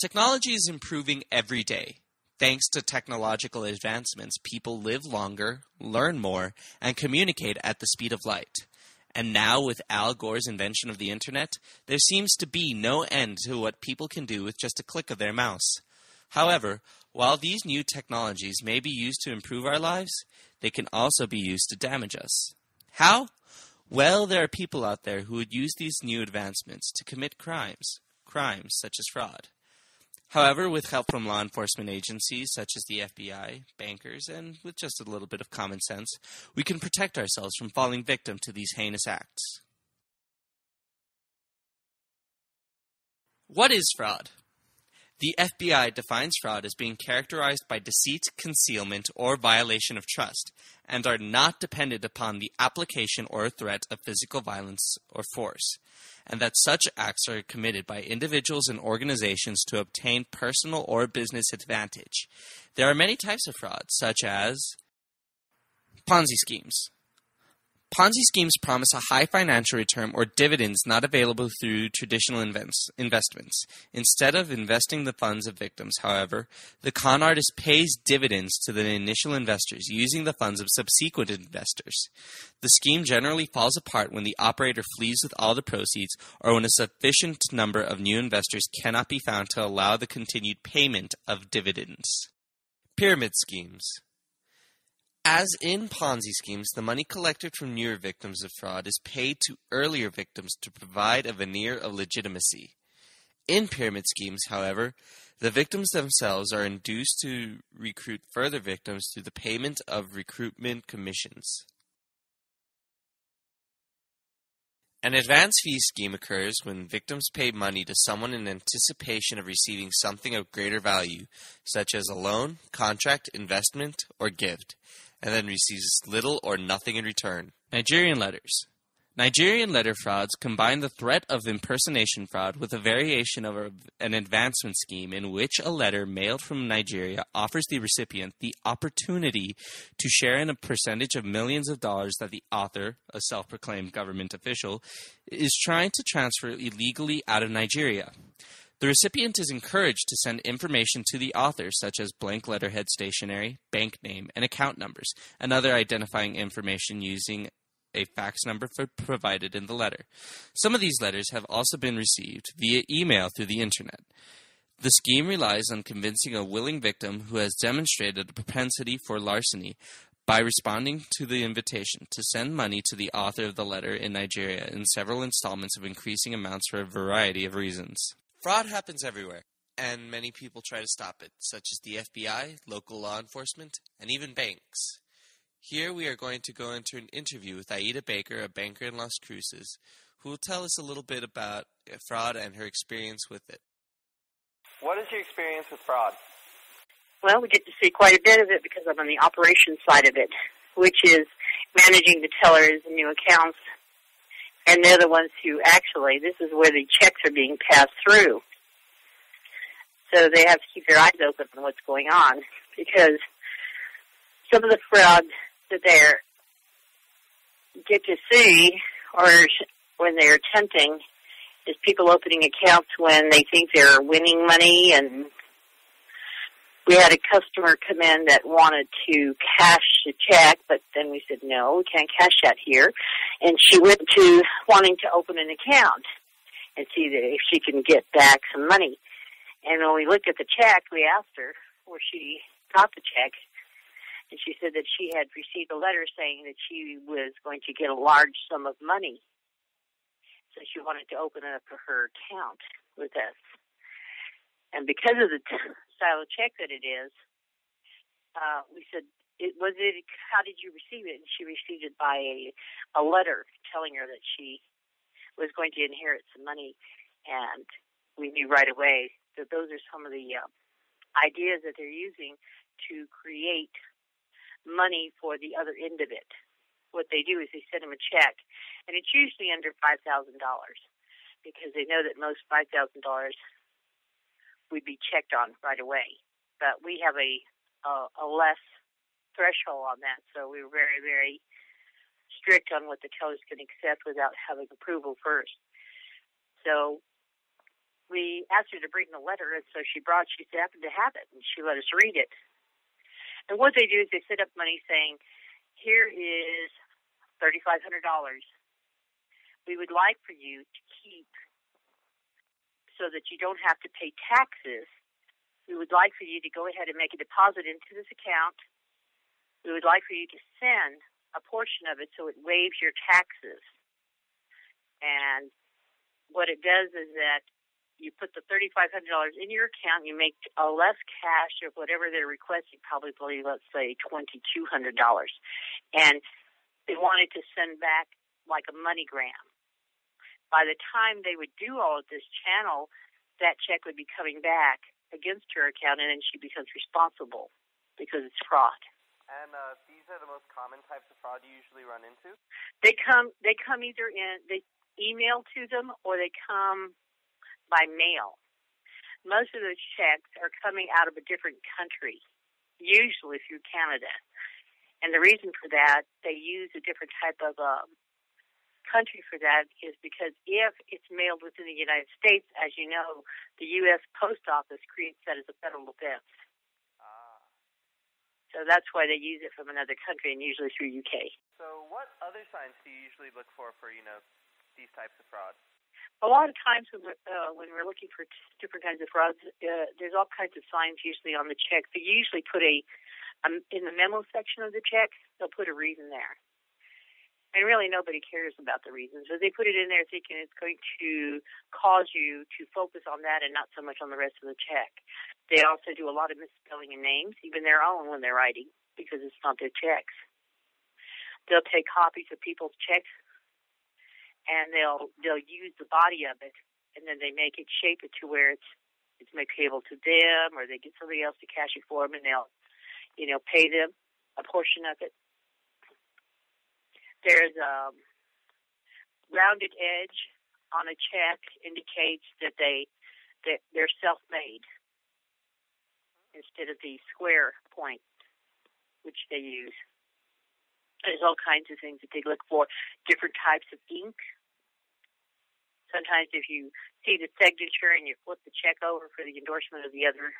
Technology is improving every day. Thanks to technological advancements, people live longer, learn more, and communicate at the speed of light. And now, with Al Gore's invention of the Internet, there seems to be no end to what people can do with just a click of their mouse. However, while these new technologies may be used to improve our lives, they can also be used to damage us. How? Well, there are people out there who would use these new advancements to commit crimes such as fraud. However, with help from law enforcement agencies such as the FBI, bankers, and with just a little bit of common sense, we can protect ourselves from falling victim to these heinous acts. What is fraud? The FBI defines fraud as being characterized by deceit, concealment, or violation of trust, and are not dependent upon the application or threat of physical violence or force, and that such acts are committed by individuals and organizations to obtain personal or business advantage. There are many types of fraud, such as Ponzi schemes. Ponzi schemes promise a high financial return or dividends not available through traditional investments. Instead of investing the funds of victims, however, the con artist pays dividends to the initial investors using the funds of subsequent investors. The scheme generally falls apart when the operator flees with all the proceeds or when a sufficient number of new investors cannot be found to allow the continued payment of dividends. Pyramid schemes. As in Ponzi schemes, the money collected from newer victims of fraud is paid to earlier victims to provide a veneer of legitimacy. In pyramid schemes, however, the victims themselves are induced to recruit further victims through the payment of recruitment commissions. An advance fee scheme occurs when victims pay money to someone in anticipation of receiving something of greater value, such as a loan, contract, investment, or gift, and then receives little or nothing in return. Nigerian letters. Nigerian letter frauds combine the threat of impersonation fraud with a variation of an advancement scheme in which a letter mailed from Nigeria offers the recipient the opportunity to share in a percentage of millions of dollars that the author, a self-proclaimed government official, is trying to transfer illegally out of Nigeria. The recipient is encouraged to send information to the author, such as blank letterhead stationery, bank name, and account numbers, and other identifying information using a fax number provided in the letter. Some of these letters have also been received via email through the Internet. The scheme relies on convincing a willing victim who has demonstrated a propensity for larceny by responding to the invitation to send money to the author of the letter in Nigeria in several installments of increasing amounts for a variety of reasons. Fraud happens everywhere, and many people try to stop it, such as the FBI, local law enforcement, and even banks. Here we are going to go into an interview with Aida Baker, a banker in Las Cruces, who will tell us a little bit about fraud and her experience with it. What is your experience with fraud? Well, we get to see quite a bit of it because I'm on the operations side of it, which is managing the tellers and new accounts. And they're the ones who actually, this is where the checks are being passed through. So they have to keep their eyes open on what's going on, because some of the fraud that they get to see, or when they're attempting, is people opening accounts when they think they're winning money. And we had a customer come in that wanted to cash the check, but then we said, no, we can't cash that here. And she went to wanting to open an account and see if she can get back some money. And when we looked at the check, we asked her where she got the check, and she said that she had received a letter saying that she was going to get a large sum of money. So she wanted to open up her account with us. And because of the style of check that it is, we said, how did you receive it? And she received it by a letter telling her that she was going to inherit some money. And we knew right away that those are some of the ideas that they're using to create money for the other end of it. What they do is they send them a check, and it's usually under $5,000 because they know that most $5,000 would be checked on right away. But we have a less threshold on that, so we were very, very strict on what the tellers can accept without having approval first. So we asked her to bring the letter, and so she happened to have it, and she let us read it. And what they do is they set up money saying, here is $3,500. We would like for you to keep so that you don't have to pay taxes. We would like for you to go ahead and make a deposit into this account. We would like for you to send a portion of it so it waives your taxes. And what it does is that you put the $3,500 in your account, you make less cash of whatever they're requesting, probably, let's say, $2,200. And they wanted to send back like a MoneyGram. By the time they would do all of this channel, that check would be coming back against her account, and then she becomes responsible because it's fraud. And these are the most common types of fraud you usually run into? They come either they email to them or they come by mail. Most of those checks are coming out of a different country, usually through Canada. And the reason for that, they use a different type of country for that is because if it's mailed within the United States, as you know, the U.S. Post Office creates that as a federal offense. So that's why they use it from another country, and usually through UK. So what other signs do you usually look for these types of fraud? A lot of times when we're looking for different kinds of frauds, there's all kinds of signs usually on the check. They usually put in the memo section of the check, they'll put a reason there. And really nobody cares about the reasons. So they put it in there thinking it's going to cause you to focus on that and not so much on the rest of the check. They also do a lot of misspelling of names, even their own when they're writing, because it's not their checks. They'll take copies of people's checks and they'll use the body of it, and then they make it, shape it to where it's made payable to them, or they get somebody else to cash it for them, and they'll, pay them a portion of it. There's a rounded edge on a check indicates that they're self-made instead of the square point, which they use. There's all kinds of things that they look for, different types of ink. Sometimes if you see the signature and you flip the check over for the endorsement of the other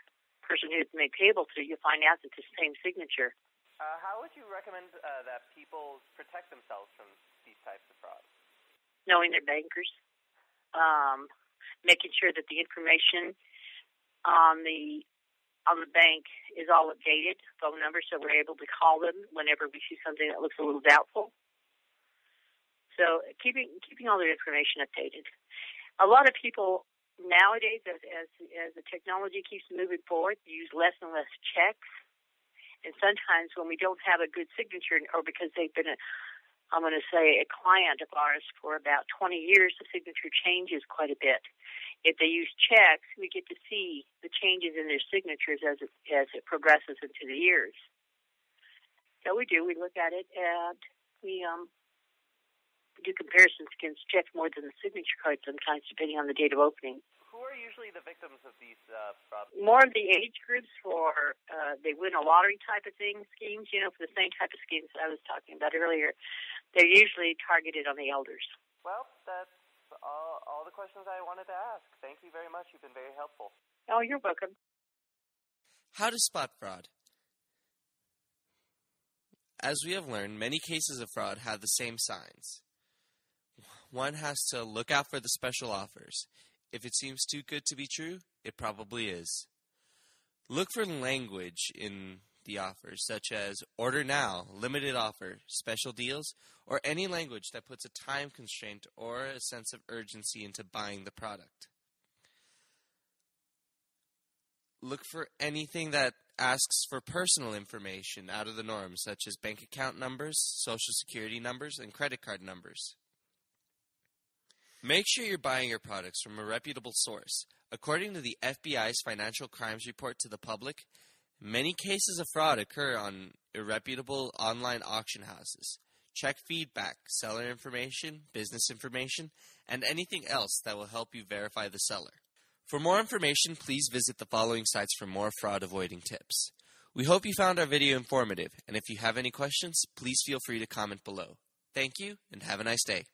person who's made payable to, you'll find out that it's the same signature. How would you recommend that people protect themselves from these types of fraud? Knowing their bankers, making sure that the information on the bank is all updated, phone number, so we're able to call them whenever we see something that looks a little doubtful. So keeping all their information updated. A lot of people nowadays, as the technology keeps moving forward, use less and less checks. And sometimes when we don't have a good signature, or because they've been a client of ours for about 20 years, the signature changes quite a bit. If they use checks, we get to see the changes in their signatures as it progresses into the years. So we do. We look at it, and we do comparisons against checks more than the signature card sometimes, depending on the date of opening. Who are usually the victims of these fraud? More of the age groups for they win a lottery type of schemes, for the same type of schemes that I was talking about earlier. They're usually targeted on the elders. Well, that's all the questions I wanted to ask. Thank you very much. You've been very helpful. Oh, you're welcome. How to spot fraud. As we have learned, many cases of fraud have the same signs. One has to look out for the special offers. If it seems too good to be true, it probably is. Look for language in the offers, such as order now, limited offer, special deals, or any language that puts a time constraint or a sense of urgency into buying the product. Look for anything that asks for personal information out of the norm, such as bank account numbers, social security numbers, and credit card numbers. Make sure you're buying your products from a reputable source. According to the FBI's Financial Crimes Report to the public, many cases of fraud occur on irreputable online auction houses. Check feedback, seller information, business information, and anything else that will help you verify the seller. For more information, please visit the following sites for more fraud-avoiding tips. We hope you found our video informative, and if you have any questions, please feel free to comment below. Thank you, and have a nice day.